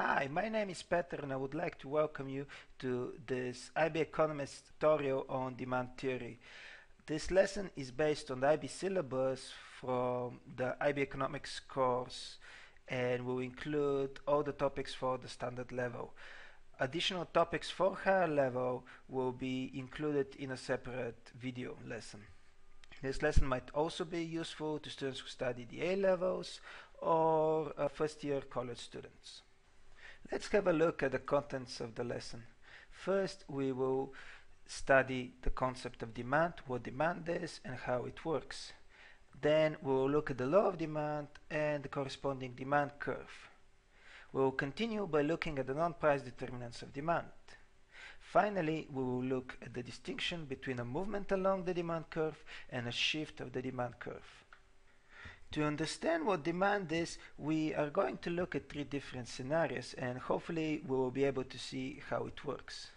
Hi, my name is Peter and I would like to welcome you to this IB Economist tutorial on demand theory. This lesson is based on the IB syllabus from the IB Economics course and will include all the topics for the standard level. Additional topics for higher level will be included in a separate video lesson. This lesson might also be useful to students who study the A levels or first year college students. Let's have a look at the contents of the lesson. First, we will study the concept of demand, what demand is and how it works. Then we will look at the law of demand and the corresponding demand curve. We will continue by looking at the non-price determinants of demand. Finally, we will look at the distinction between a movement along the demand curve and a shift of the demand curve. To understand what demand is, we are going to look at three different scenarios and hopefully we will be able to see how it works.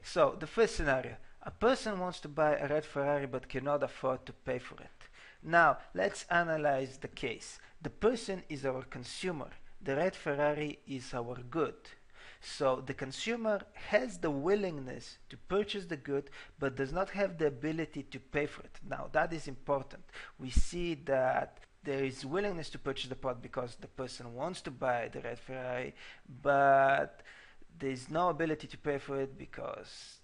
So, the first scenario. A person wants to buy a red Ferrari but cannot afford to pay for it. Now, let's analyze the case. The person is our consumer. The red Ferrari is our good. So the consumer has the willingness to purchase the good but does not have the ability to pay for it. Now that is important. We see that there is willingness to purchase the product because the person wants to buy the red Ferrari, but there is no ability to pay for it because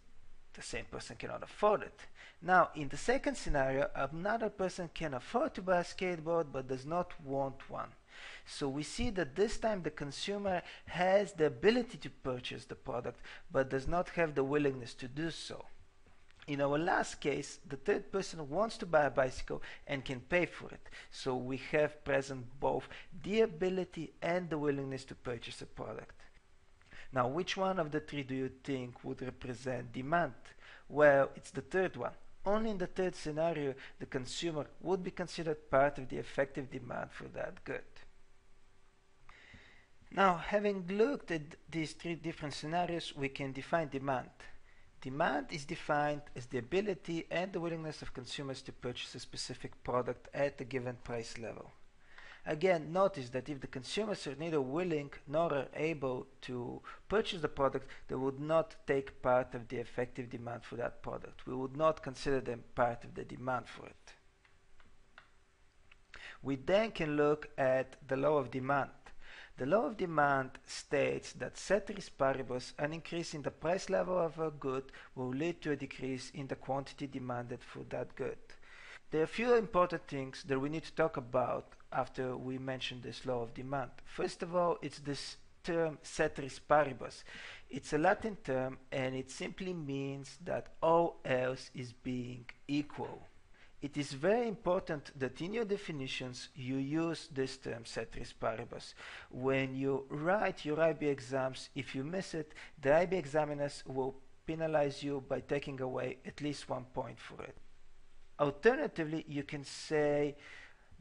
the same person cannot afford it. Now in the second scenario, another person can afford to buy a skateboard but does not want one. So we see that this time the consumer has the ability to purchase the product but does not have the willingness to do so. In our last case, the third person wants to buy a bicycle and can pay for it. So we have present both the ability and the willingness to purchase a product. Now, which one of the three do you think would represent demand? Well, it's the third one. Only in the third scenario, the consumer would be considered part of the effective demand for that good. Now, having looked at these three different scenarios, we can define demand. Demand is defined as the ability and the willingness of consumers to purchase a specific product at a given price level. Again, notice that if the consumers are neither willing nor are able to purchase the product, they would not take part of the effective demand for that product. We would not consider them part of the demand for it. We then can look at the law of demand. The law of demand states that ceteris paribus, an increase in the price level of a good will lead to a decrease in the quantity demanded for that good. There are a few important things that we need to talk about after we mention this law of demand. First of all, it's this term ceteris paribus. It's a Latin term and it simply means that all else is being equal. It is very important that in your definitions you use this term ceteris paribus. When you write your IB exams, if you miss it, the IB examiners will penalize you by taking away at least 1 point for it. Alternatively, you can say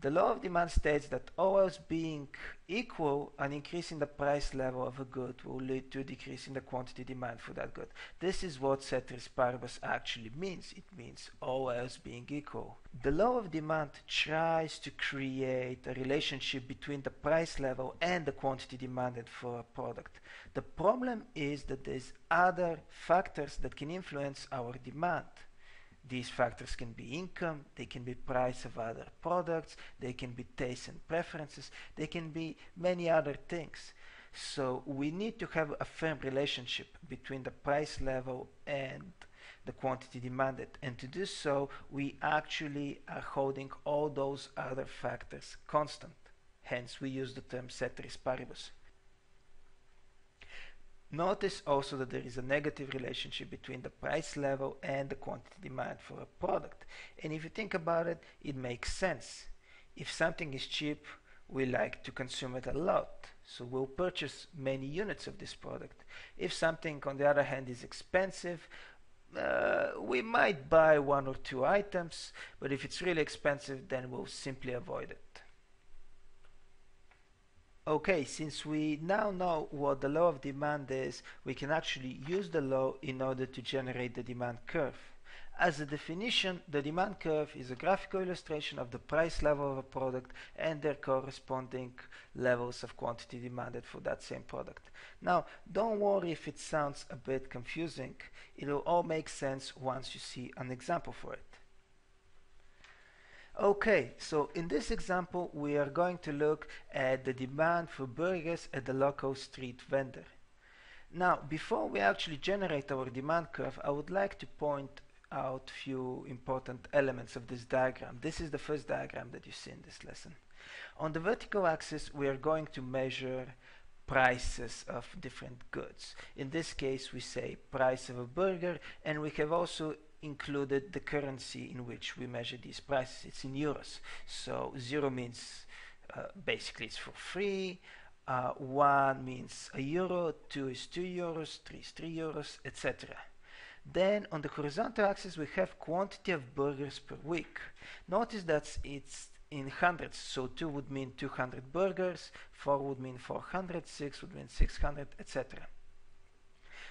the law of demand states that all else being equal, an increase in the price level of a good will lead to a decrease in the quantity demand for that good. This is what ceteris paribus actually means. It means all else being equal. The law of demand tries to create a relationship between the price level and the quantity demanded for a product. The problem is that there's other factors that can influence our demand. These factors can be income, they can be price of other products, they can be tastes and preferences, they can be many other things. So we need to have a firm relationship between the price level and the quantity demanded. And to do so, we actually are holding all those other factors constant. Hence, we use the term ceteris paribus. Notice also that there is a negative relationship between the price level and the quantity demand for a product. And if you think about it, it makes sense. If something is cheap, we like to consume it a lot, so we'll purchase many units of this product. If something, on the other hand, is expensive, we might buy 1 or 2 items, but if it's really expensive, then we'll simply avoid it. Okay, since we now know what the law of demand is, we can actually use the law in order to generate the demand curve. As a definition, the demand curve is a graphical illustration of the price level of a product and their corresponding levels of quantity demanded for that same product. Now, don't worry if it sounds a bit confusing. It will all make sense once you see an example for it. Okay, so in this example, we are going to look at the demand for burgers at the local street vendor. Now, before we actually generate our demand curve, I would like to point out few important elements of this diagram. This is the first diagram that you see in this lesson. On the vertical axis, we are going to measure prices of different goods. In this case, we say price of a burger, and we have also included the currency in which we measure these prices. It's in euros. So 0 means basically it's for free, 1 means €1, 2 is €2, 3 is €3, etc. Then on the horizontal axis we have quantity of burgers per week. Notice that it's in hundreds, so 2 would mean 200 burgers, 4 would mean 400, 6 would mean 600, etc.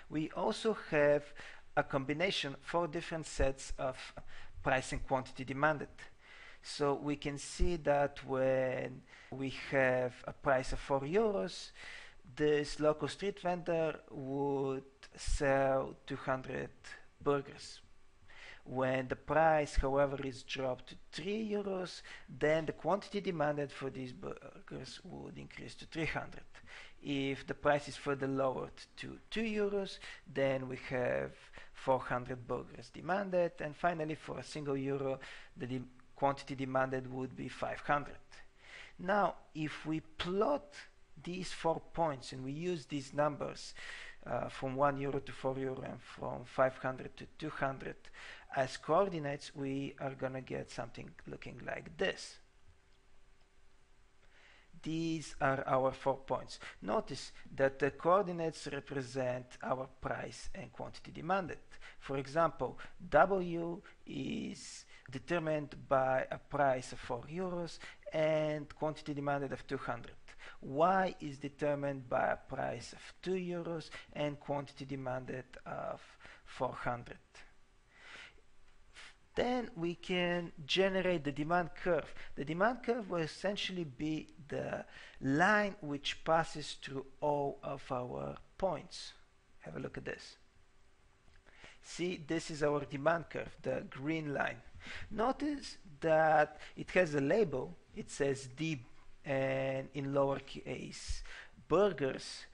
We also have a combination, 4 different sets of price and quantity demanded. So we can see that when we have a price of €4, this local street vendor would sell 200 burgers. When the price, however, is dropped to €3, then the quantity demanded for these burgers would increase to 300. If the price is further lowered to €2, then we have 400 burgers demanded, and finally for a single euro the quantity demanded would be 500. Now if we plot these 4 points and we use these numbers from €1 to €4 and from 500 to 200 as coordinates, we are gonna get something looking like this. These are our 4 points. Notice that the coordinates represent our price and quantity demanded. For example, W is determined by a price of €4 and quantity demanded of 200. Y is determined by a price of €2 and quantity demanded of 400. Then we can generate the demand curve. The demand curve will essentially be the line which passes through all of our points. Have a look at this. See, this is our demand curve, the green line. Notice that it has a label. It says D and in lowercase burgers,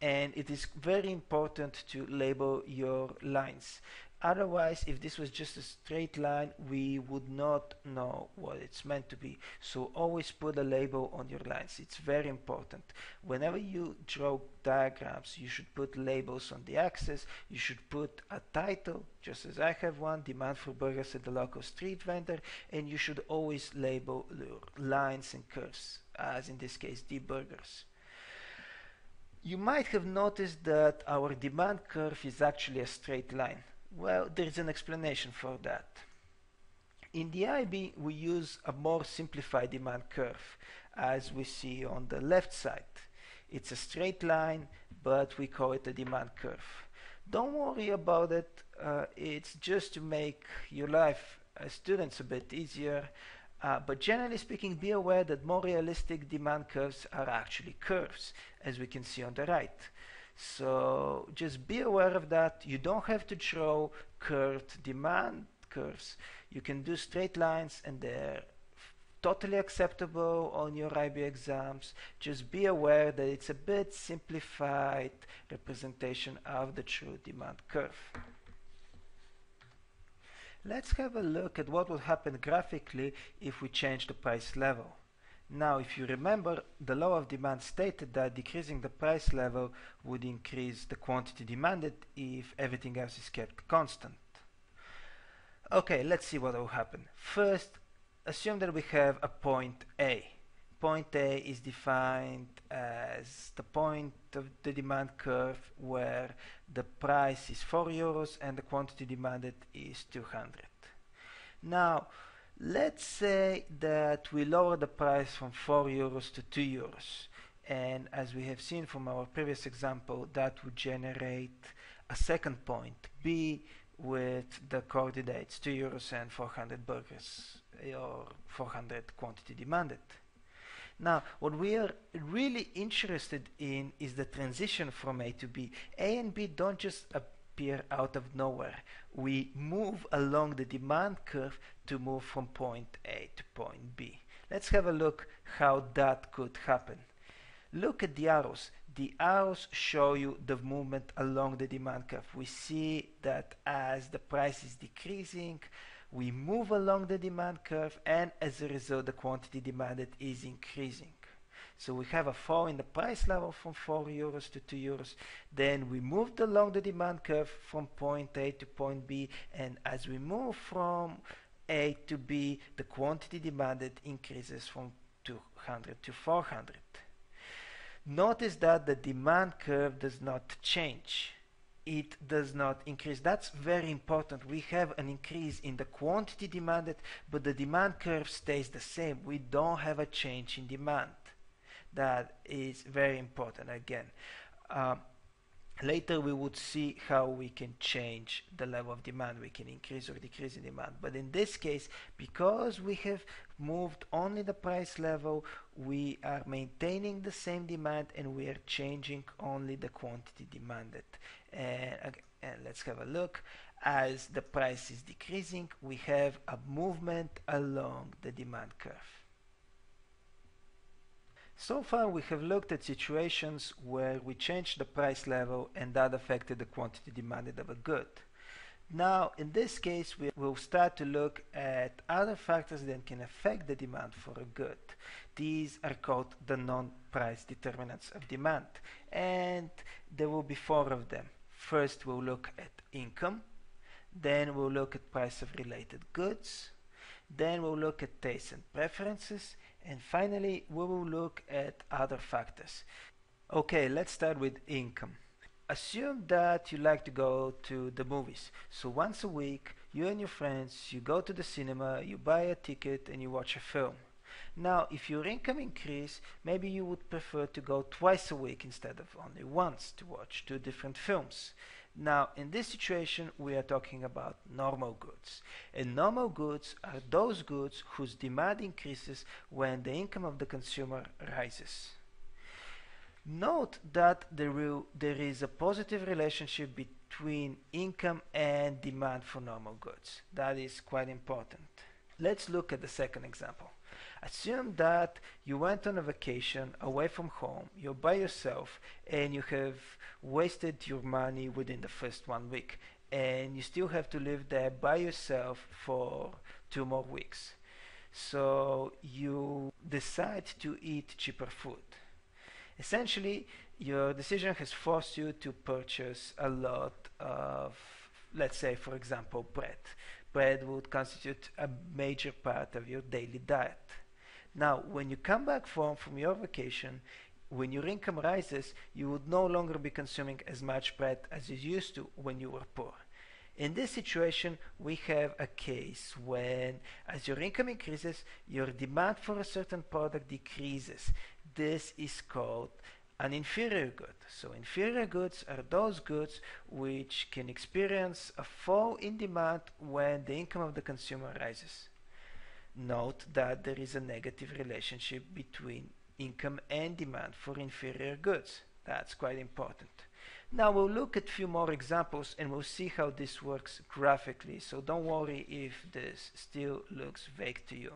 and it is very important to label your lines. Otherwise, if this was just a straight line, we would not know what it's meant to be. So always put a label on your lines. It's very important. Whenever you draw diagrams, you should put labels on the axis. You should put a title, just as I have one, demand for burgers at the local street vendor, and you should always label your lines and curves, as in this case, the burgers. You might have noticed that our demand curve is actually a straight line. Well, there is an explanation for that. In the IB, we use a more simplified demand curve, as we see on the left side. It's a straight line, but we call it a demand curve. Don't worry about it. It's just to make your life as students a bit easier. But generally speaking, be aware that more realistic demand curves are actually curves, as we can see on the right. So just be aware of that. You don't have to draw curved demand curves. You can do straight lines, and they're totally acceptable on your IB exams. Just be aware that it's a bit simplified representation of the true demand curve. Let's have a look at what would happen graphically if we change the price level. Now, if you remember, the law of demand stated that decreasing the price level would increase the quantity demanded if everything else is kept constant. Okay, let's see what will happen. First, assume that we have a point A. Point A is defined as the point of the demand curve where the price is €4 and the quantity demanded is 200. Now, let's say that we lower the price from €4 to €2, and as we have seen from our previous example, that would generate a second point, B, with the coordinates 2 euros and 400 burgers or 400 quantity demanded. Now, what we are really interested in is the transition from A to B. A and B don't just appear out of nowhere. We move along the demand curve to move from point A to point B. Let's have a look how that could happen. Look at the arrows. The arrows show you the movement along the demand curve. We see that as the price is decreasing, we move along the demand curve, and as a result the quantity demanded is increasing. So we have a fall in the price level from 4 euros to 2 euros. Then we moved along the demand curve from point A to point B, and as we move from A to B, the quantity demanded increases from 200 to 400. Notice that the demand curve does not change. It does not increase. That's very important. We have an increase in the quantity demanded, but the demand curve stays the same. We don't have a change in demand. That is very important again. Later we would see how we can change the level of demand. We can increase or decrease in demand. But in this case, because we have moved only the price level, we are maintaining the same demand and we are changing only the quantity demanded. And let's have a look. As the price is decreasing, we have a movement along the demand curve. So far we have looked at situations where we changed the price level and that affected the quantity demanded of a good. Now in this case we will start to look at other factors that can affect the demand for a good. These are called the non-price determinants of demand, and there will be 4 of them. First we'll look at income, then we'll look at price of related goods, then we'll look at taste and preferences, and finally we will look at other factors. Okay, let's start with income. Assume that you like to go to the movies. So once a week, you and your friends, you go to the cinema, you buy a ticket and you watch a film. Now, if your income increase, maybe you would prefer to go twice a week instead of only once to watch 2 different films. Now, in this situation, we are talking about normal goods. And normal goods are those goods whose demand increases when the income of the consumer rises. Note that there is a positive relationship between income and demand for normal goods. That is quite important. Let's look at the second example. Assume that you went on a vacation away from home, you're by yourself, and you have wasted your money within the first 1 week, and you still have to live there by yourself for 2 more weeks. So you decide to eat cheaper food. Essentially, your decision has forced you to purchase a lot of, let's say, for example, bread. Bread would constitute a major part of your daily diet. Now, when you come back from your vacation, when your income rises, you would no longer be consuming as much bread as you used to when you were poor. In this situation, we have a case when, as your income increases, your demand for a certain product decreases. This is called an inferior good. So inferior goods are those goods which can experience a fall in demand when the income of the consumer rises. Note that there is a negative relationship between income and demand for inferior goods. That's quite important. Now we'll look at a few more examples and we'll see how this works graphically, so don't worry if this still looks vague to you.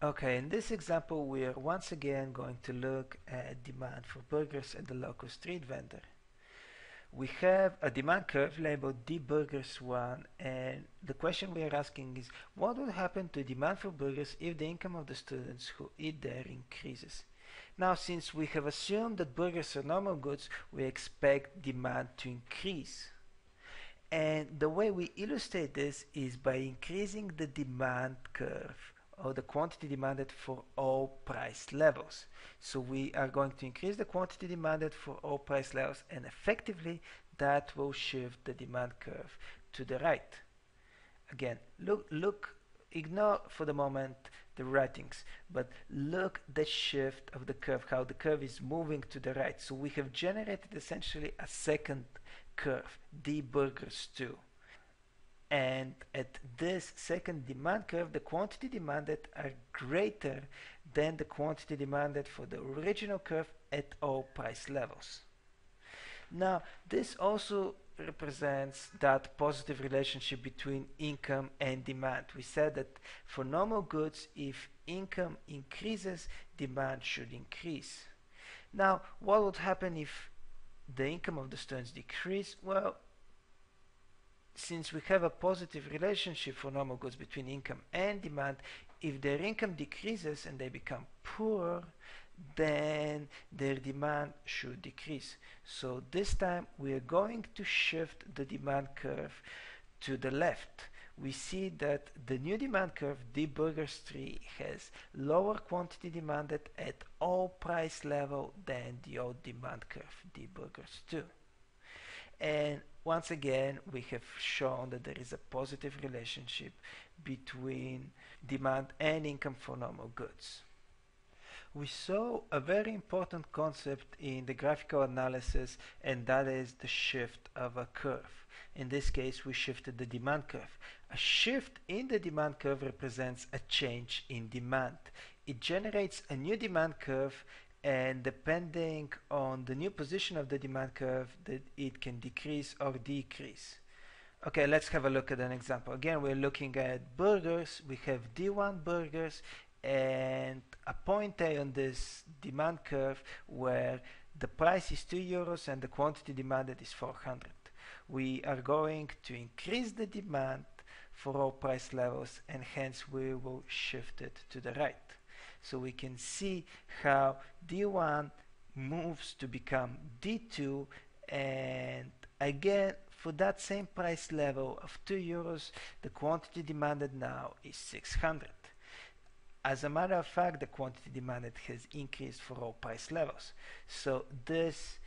Okay, in this example we are once again going to look at demand for burgers at the local street vendor. We have a demand curve labeled dburgers1, and the question we are asking is what would happen to demand for burgers if the income of the students who eat there increases? Now, since we have assumed that burgers are normal goods, we expect demand to increase. And the way we illustrate this is by increasing the demand curve, or the quantity demanded for all price levels. So we are going to increase the quantity demanded for all price levels, and effectively that will shift the demand curve to the right. Again, ignore for the moment the writings, but look the shift of the curve, how the curve is moving to the right. So we have generated essentially a second curve, D burgers 2. And at this second demand curve, the quantity demanded are greater than the quantity demanded for the original curve at all price levels. Now, this also represents that positive relationship between income and demand. We said that for normal goods, if income increases, demand should increase. Now, what would happen if the income of the students decrease? Well, since we have a positive relationship for normal goods between income and demand, if their income decreases and they become poor, then their demand should decrease. So this time we are going to shift the demand curve to the left. We see that the new demand curve, D burgers 3, has lower quantity demanded at all price level than the old demand curve, D burgers 2. And once again, we have shown that there is a positive relationship between demand and income for normal goods. We saw a very important concept in the graphical analysis, and that is the shift of a curve. In this case, we shifted the demand curve. A shift in the demand curve represents a change in demand. It generates a new demand curve, and depending on the new position of the demand curve, it can decrease or decrease. Okay, let's have a look at an example. Again, we're looking at burgers. We have D1 burgers and a point A on this demand curve where the price is 2 euros and the quantity demanded is 400. We are going to increase the demand for all price levels, and hence we will shift it to the right. So we can see how D1 moves to become D2, and again for that same price level of 2 euros, the quantity demanded now is 600. As a matter of fact, the quantity demanded has increased for all price levels. So this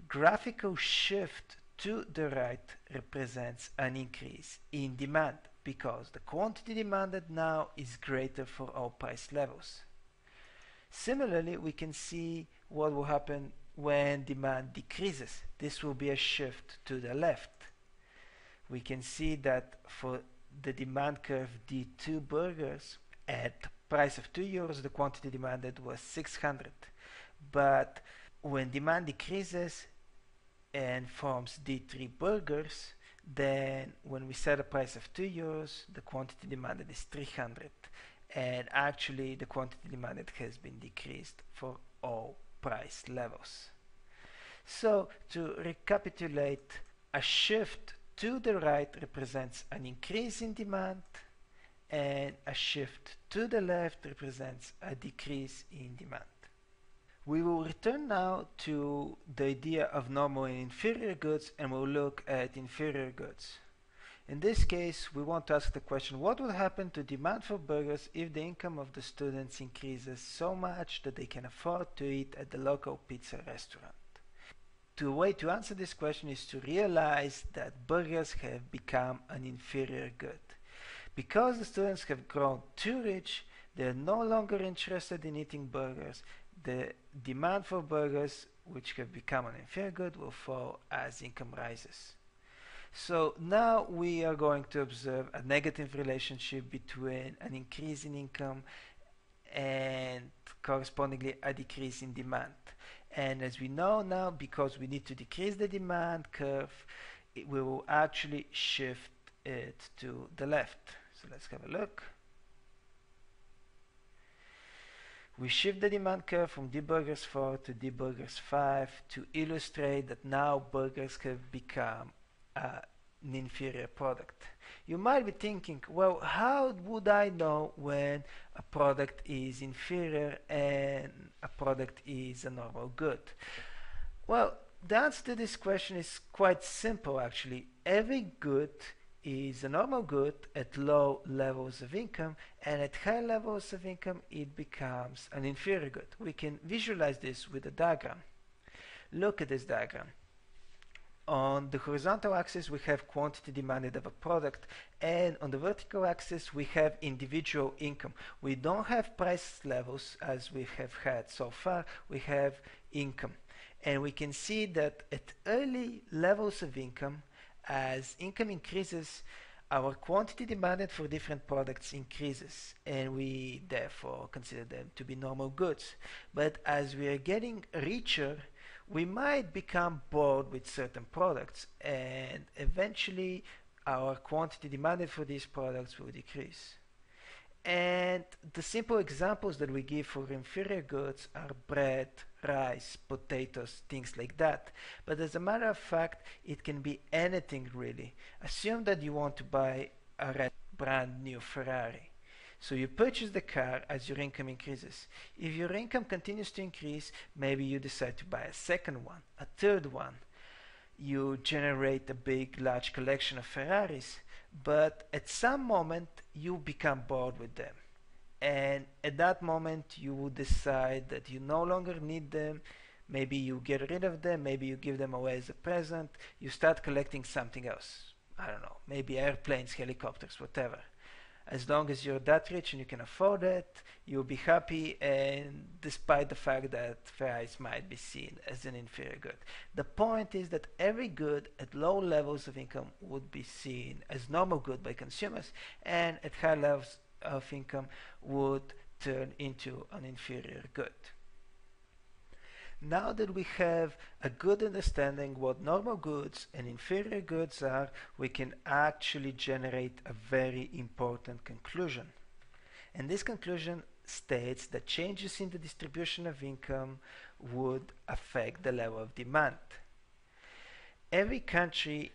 graphical shift to the right represents an increase in demand because the quantity demanded now is greater for all price levels. Similarly, we can see what will happen when demand decreases. This will be a shift to the left. We can see that for the demand curve D2 burgers, at price of 2 euros, the quantity demanded was 600. But when demand decreases and forms D3 burgers, then when we set a price of 2 euros, the quantity demanded is 300. And actually, the quantity demanded has been decreased for all price levels. So, to recapitulate, a shift to the right represents an increase in demand, and a shift to the left represents a decrease in demand. We will return now to the idea of normal and inferior goods, and we'll look at inferior goods. In this case, we want to ask the question, what will happen to demand for burgers if the income of the students increases so much that they can afford to eat at the local pizza restaurant? The way to answer this question is to realize that burgers have become an inferior good. Because the students have grown too rich, they are no longer interested in eating burgers. The demand for burgers, which have become an inferior good, will fall as income rises. So now we are going to observe a negative relationship between an increase in income and correspondingly a decrease in demand. And as we know now, because we need to decrease the demand curve, we will actually shift it to the left. So let's have a look. We shift the demand curve from D burgers 4 to D burgers 5 to illustrate that now burgers have become an inferior product. You might be thinking, well, how would I know when a product is inferior and a product is a normal good? Well, the answer to this question is quite simple actually. Every good is a normal good at low levels of income, and at high levels of income it becomes an inferior good. We can visualize this with a diagram. Look at this diagram. On the horizontal axis, we have quantity demanded of a product, and on the vertical axis, we have individual income. We don't have price levels as we have had so far, we have income. And we can see that at early levels of income, as income increases, our quantity demanded for different products increases, and we therefore consider them to be normal goods. But as we are getting richer, we might become bored with certain products, and eventually our quantity demanded for these products will decrease. And the simple examples that we give for inferior goods are bread, rice, potatoes, things like that. But as a matter of fact, it can be anything really. Assume that you want to buy a red brand new Ferrari. So you purchase the car as your income increases. If your income continues to increase, maybe you decide to buy a second one, a third one. You generate a big, large collection of Ferraris, but at some moment you become bored with them. And at that moment you would decide that you no longer need them. Maybe you get rid of them, maybe you give them away as a present. You start collecting something else. I don't know, maybe airplanes, helicopters, whatever. As long as you're that rich and you can afford it, you'll be happy, and despite the fact that Ferraris might be seen as an inferior good. The point is that every good at low levels of income would be seen as normal good by consumers, and at high levels of income would turn into an inferior good. Now that we have a good understanding what normal goods and inferior goods are, we can actually generate a very important conclusion. And this conclusion states that changes in the distribution of income would affect the level of demand. Every country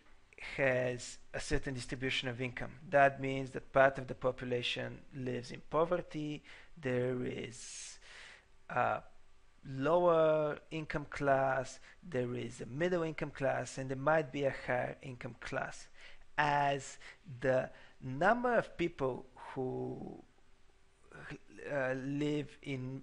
has a certain distribution of income. That means that part of the population lives in poverty, there is lower income class, there is a middle income class, and there might be a higher income class. As the number of people who live in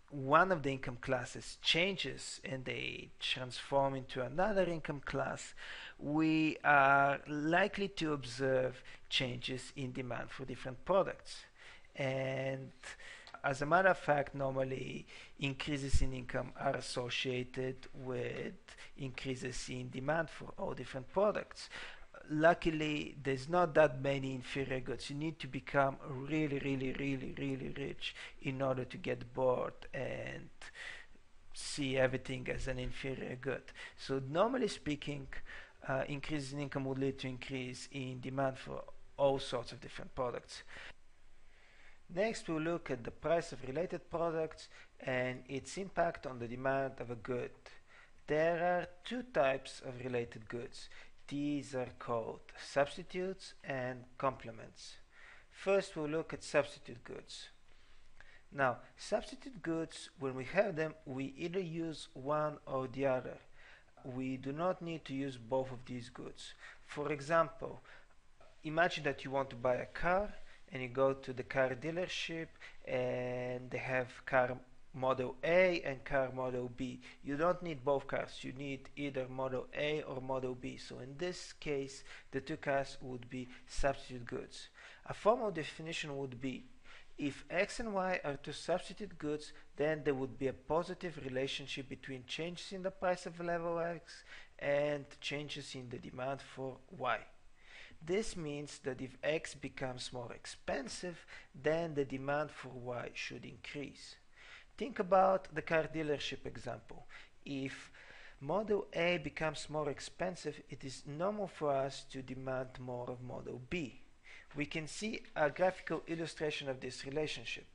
one of the income classes changes and they transform into another income class, we are likely to observe changes in demand for different products. And as a matter of fact, normally increases in income are associated with increases in demand for all different products. Luckily, there's not that many inferior goods. You need to become really, really, really, really rich in order to get bored and see everything as an inferior good. So normally speaking, increases in income would lead to increase in demand for all sorts of different products. Next, we'll look at the price of related products and its impact on the demand of a good. There are two types of related goods. These are called substitutes and complements. First, we'll look at substitute goods. Now, substitute goods, when we have them, we either use one or the other. We do not need to use both of these goods. For example, imagine that you want to buy a car, and you go to the car dealership and they have car model A and car model B. You don't need both cars, you need either model A or model B. So in this case, the two cars would be substitute goods. A formal definition would be, if X and Y are two substitute goods, then there would be a positive relationship between changes in the price of level X and changes in the demand for Y. This means that if X becomes more expensive, then the demand for Y should increase. Think about the car dealership example. If Model A becomes more expensive, it is normal for us to demand more of Model B. We can see a graphical illustration of this relationship.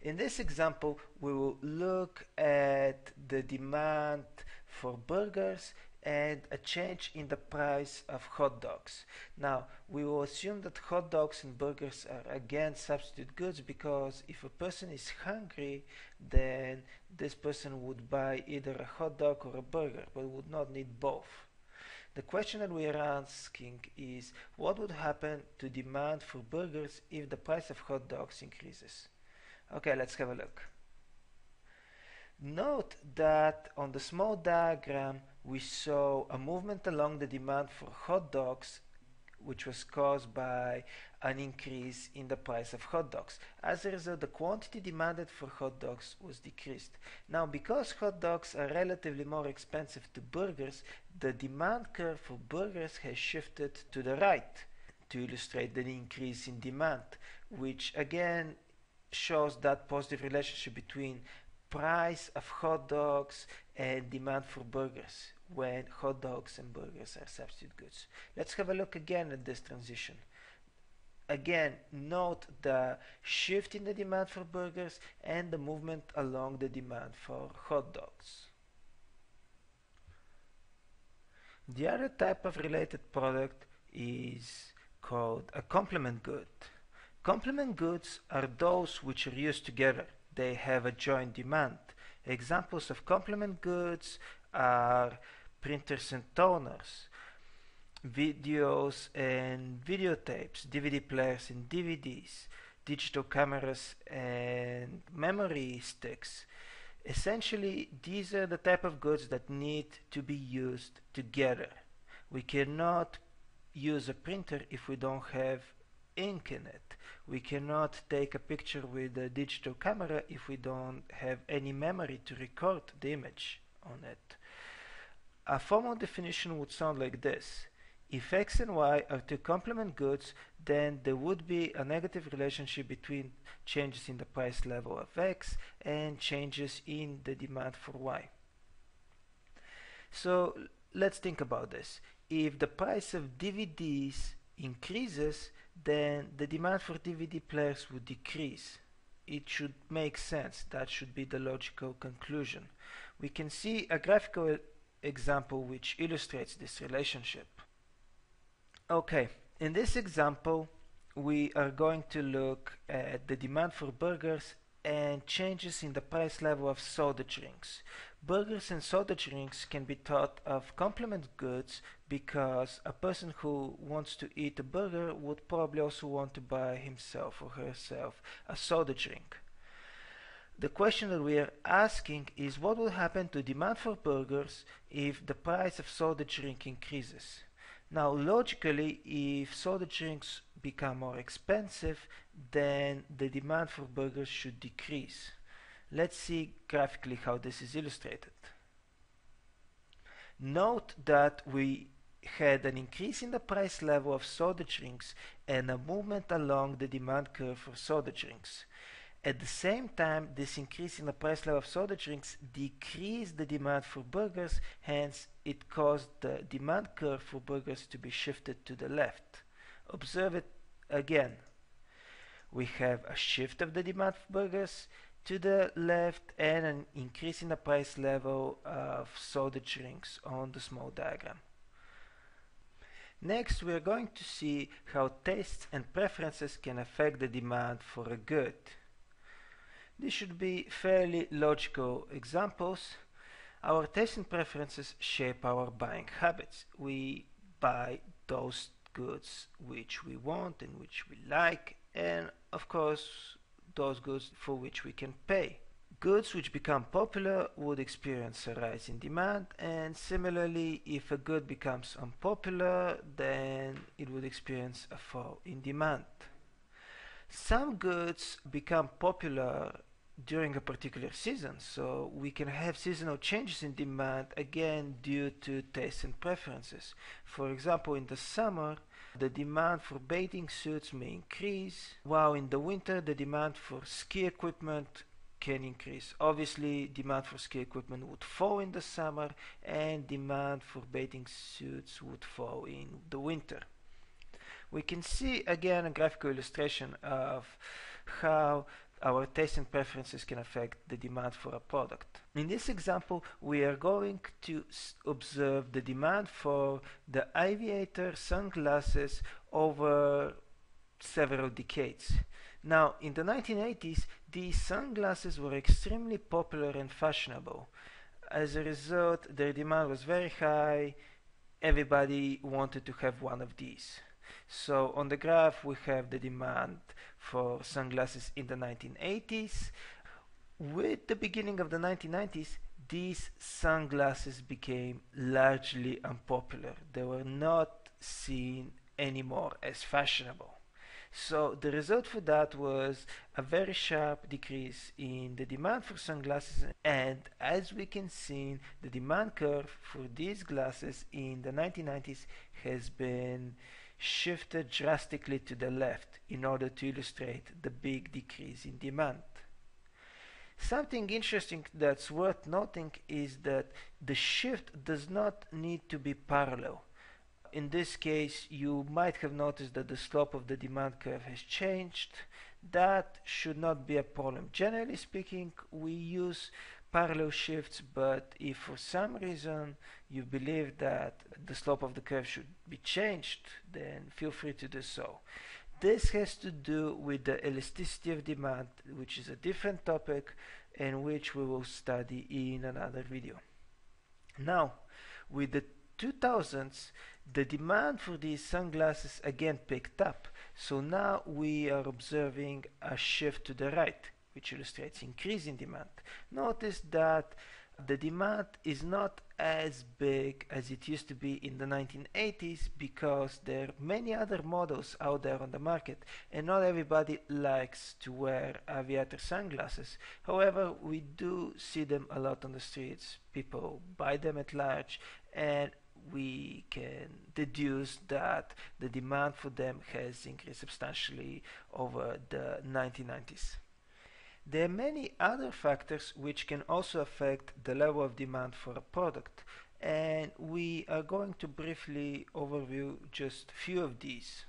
In this example, we will look at the demand for burgers and a change in the price of hot dogs. Now, we will assume that hot dogs and burgers are again substitute goods, because if a person is hungry, then this person would buy either a hot dog or a burger, but would not need both. The question that we are asking is, what would happen to demand for burgers if the price of hot dogs increases? Okay, let's have a look. Note that on the small diagram we saw a movement along the demand for hot dogs which was caused by an increase in the price of hot dogs. As a result, the quantity demanded for hot dogs was decreased. Now, because hot dogs are relatively more expensive to burgers, the demand curve for burgers has shifted to the right to illustrate the increase in demand, which again shows that positive relationship between price of hot dogs and demand for burgers when hot dogs and burgers are substitute goods. Let's have a look again at this transition. Again, note the shift in the demand for burgers and the movement along the demand for hot dogs. The other type of related product is called a complement good. Complement goods are those which are used together. They have a joint demand. Examples of complement goods are printers and toners, videos and videotapes, DVD players and DVDs, digital cameras and memory sticks. Essentially, these are the type of goods that need to be used together. We cannot use a printer if we don't have ink in it. We cannot take a picture with a digital camera if we don't have any memory to record the image on it. A formal definition would sound like this. If x and y are two complement goods, then there would be a negative relationship between changes in the price level of x and changes in the demand for y. So let's think about this. If the price of DVDs increases, then the demand for DVD players would decrease. It should make sense. That should be the logical conclusion. We can see a graphical example which illustrates this relationship. Okay, in this example we are going to look at the demand for burgers and changes in the price level of soda drinks. Burgers and soda drinks can be thought of complement goods because a person who wants to eat a burger would probably also want to buy himself or herself a soda drink. The question that we are asking is what will happen to demand for burgers if the price of soda drink increases? Now, logically, if soda drinks become more expensive, then the demand for burgers should decrease. Let's see graphically how this is illustrated. Note that we had an increase in the price level of soda drinks and a movement along the demand curve for soda drinks. At the same time, this increase in the price level of soda drinks decreased the demand for burgers, hence it caused the demand curve for burgers to be shifted to the left. Observe it again. We have a shift of the demand for burgers to the left and an increase in the price level of soda drinks on the small diagram. Next, we are going to see how tastes and preferences can affect the demand for a good. These should be fairly logical examples. Our tastes and preferences shape our buying habits. We buy those goods which we want and which we like, and of course those goods for which we can pay. Goods which become popular would experience a rise in demand, and similarly, if a good becomes unpopular, then it would experience a fall in demand. Some goods become popular during a particular season, so we can have seasonal changes in demand again due to tastes and preferences. For example, in the summer, the demand for bathing suits may increase, while in the winter the demand for ski equipment can increase. Obviously, demand for ski equipment would fall in the summer and demand for bathing suits would fall in the winter. We can see again a graphical illustration of how our tastes and preferences can affect the demand for a product. In this example, we are going to observe the demand for the aviator sunglasses over several decades. Now, in the 1980s, these sunglasses were extremely popular and fashionable. As a result, their demand was very high. Everybody wanted to have one of these. So on the graph we have the demand for sunglasses in the 1980s. With the beginning of the 1990s, these sunglasses became largely unpopular. They were not seen anymore as fashionable. So the result for that was a very sharp decrease in the demand for sunglasses, and as we can see, the demand curve for these glasses in the 1990s has been shifted drastically to the left in order to illustrate the big decrease in demand. Something interesting that's worth noting is that the shift does not need to be parallel. In this case, you might have noticed that the slope of the demand curve has changed. That should not be a problem. Generally speaking, we use parallel shifts, but if for some reason you believe that the slope of the curve should be changed, then feel free to do so. This has to do with the elasticity of demand, which is a different topic and which we will study in another video. Now, with the 2000s, the demand for these sunglasses again picked up. So now we are observing a shift to the right, which illustrates increasing demand. Notice that the demand is not as big as it used to be in the 1980s because there are many other models out there on the market and not everybody likes to wear aviator sunglasses. However, we do see them a lot on the streets. People buy them at large, and we can deduce that the demand for them has increased substantially over the 1990s. There are many other factors which can also affect the level of demand for a product, and we are going to briefly overview just a few of these.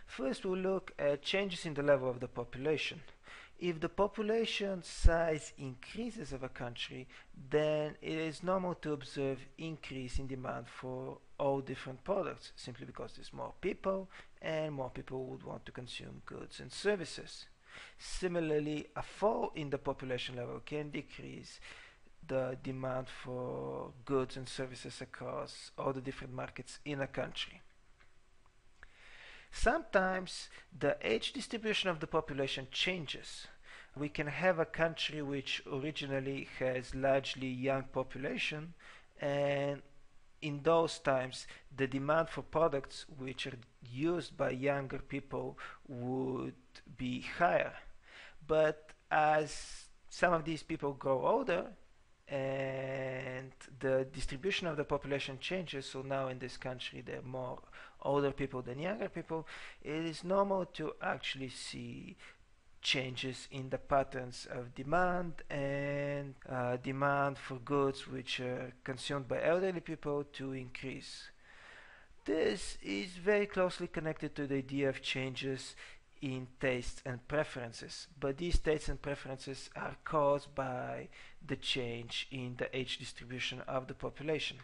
First, we'll look at changes in the level of the population. If the population size increases of a country, then it is normal to observe increase in demand for all different products, simply because there's more people and more people would want to consume goods and services. Similarly, a fall in the population level can decrease the demand for goods and services across all the different markets in a country. Sometimes the age distribution of the population changes. We can have a country which originally has largely young population, and in those times the demand for products which are used by younger people would be higher. But as some of these people grow older and the distribution of the population changes, so now in this country there are more older people than younger people, it is normal to actually see changes in the patterns of demand and demand for goods which are consumed by elderly people to increase. This is very closely connected to the idea of changes in tastes and preferences, but these tastes and preferences are caused by the change in the age distribution of the population.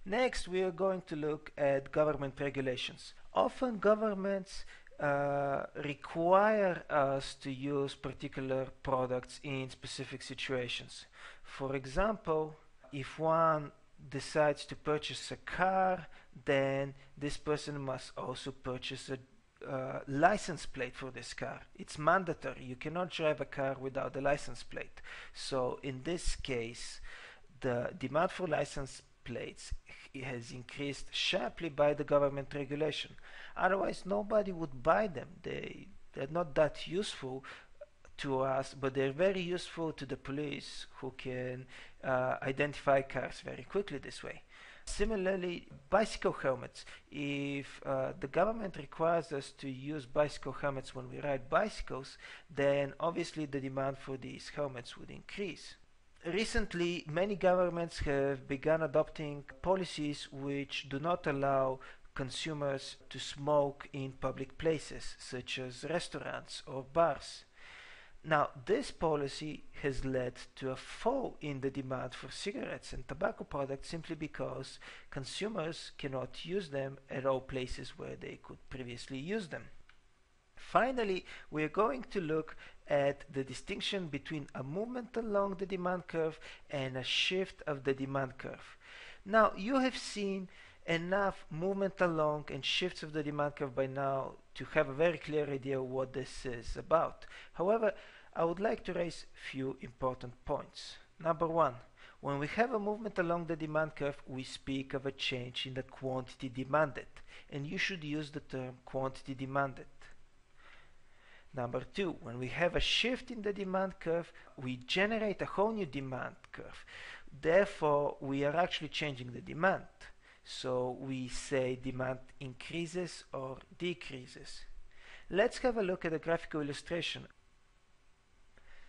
Next, we are going to look at government regulations. Often governments require us to use particular products in specific situations. For example, if one decides to purchase a car, then this person must also purchase a license plate for this car. It's mandatory. You cannot drive a car without a license plate. So in this case, the demand for license plates has increased sharply by the government regulation. Otherwise, nobody would buy them. They're not that useful to us, but they're very useful to the police, who can identify cars very quickly this way. Similarly, bicycle helmets. If the government requires us to use bicycle helmets when we ride bicycles, then obviously the demand for these helmets would increase. Recently, many governments have begun adopting policies which do not allow consumers to smoke in public places, such as restaurants or bars. Now, this policy has led to a fall in the demand for cigarettes and tobacco products simply because consumers cannot use them at all places where they could previously use them. Finally, we are going to look at the distinction between a movement along the demand curve and a shift of the demand curve. Now, you have seen enough movement along and shifts of the demand curve by now to have a very clear idea what this is about. However, I would like to raise few important points. Number one, when we have a movement along the demand curve, we speak of a change in the quantity demanded, and you should use the term quantity demanded. Number two, when we have a shift in the demand curve, we generate a whole new demand curve. Therefore, we are actually changing the demand. So we say demand increases or decreases. Let's have a look at a graphical illustration.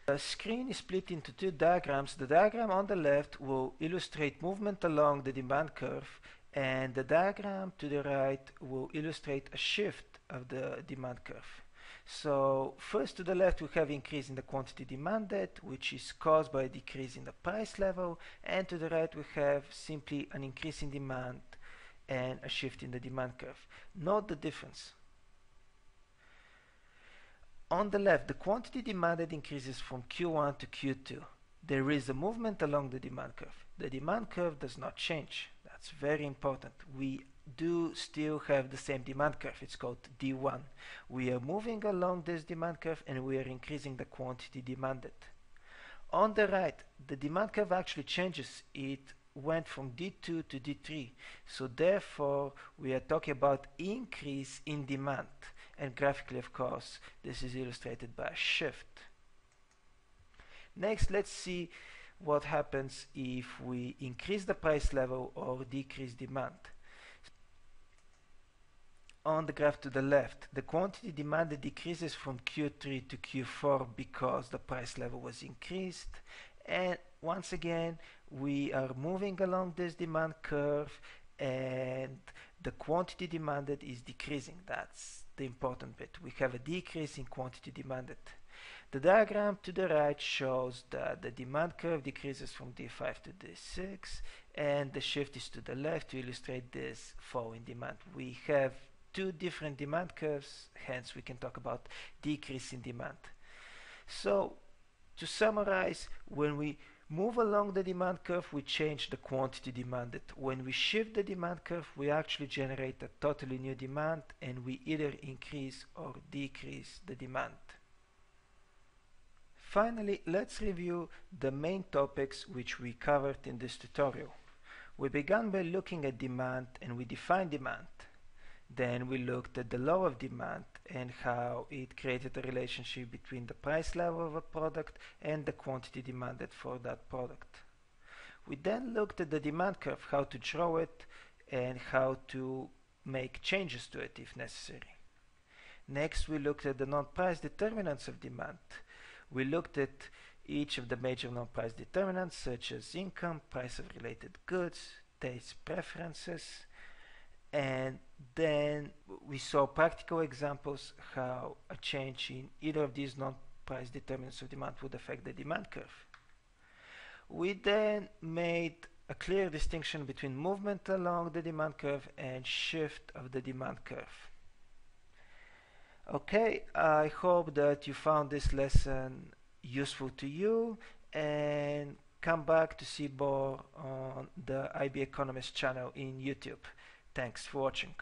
The screen is split into two diagrams. The diagram on the left will illustrate movement along the demand curve, and the diagram to the right will illustrate a shift of the demand curve. So first, to the left we have increase in the quantity demanded, which is caused by a decrease in the price level, and to the right we have simply an increase in demand and a shift in the demand curve. Note the difference. On the left, the quantity demanded increases from Q1 to Q2. There is a movement along the demand curve. The demand curve does not change. That's very important. We do still have the same demand curve. It's called D1. We are moving along this demand curve and we are increasing the quantity demanded. On the right, the demand curve actually changes. It went from D2 to D3. So therefore, we are talking about increase in demand. And graphically, of course, this is illustrated by a shift. Next, let's see what happens if we increase the price level or decrease demand. On the graph to the left, the quantity demanded decreases from Q3 to Q4 because the price level was increased. And once again, we are moving along this demand curve and the quantity demanded is decreasing. That's the important bit. We have a decrease in quantity demanded. The diagram to the right shows that the demand curve decreases from D5 to D6, and the shift is to the left to illustrate this fall in demand. We have two different demand curves, hence we can talk about decrease in demand. So to summarize, when we move along the demand curve, we change the quantity demanded. When we shift the demand curve, we actually generate a totally new demand, and we either increase or decrease the demand. Finally, let's review the main topics which we covered in this tutorial. We began by looking at demand and we defined demand. Then we looked at the law of demand and how it created a relationship between the price level of a product and the quantity demanded for that product. We then looked at the demand curve, how to draw it and how to make changes to it if necessary. Next, we looked at the non-price determinants of demand. We looked at each of the major non-price determinants such as income, price of related goods, taste preferences, and then we saw practical examples how a change in either of these non-price determinants of demand would affect the demand curve. We then made a clear distinction between movement along the demand curve and shift of the demand curve. Okay, I hope that you found this lesson useful to you, and come back to see more on the IB Economist channel in YouTube. Thanks for watching.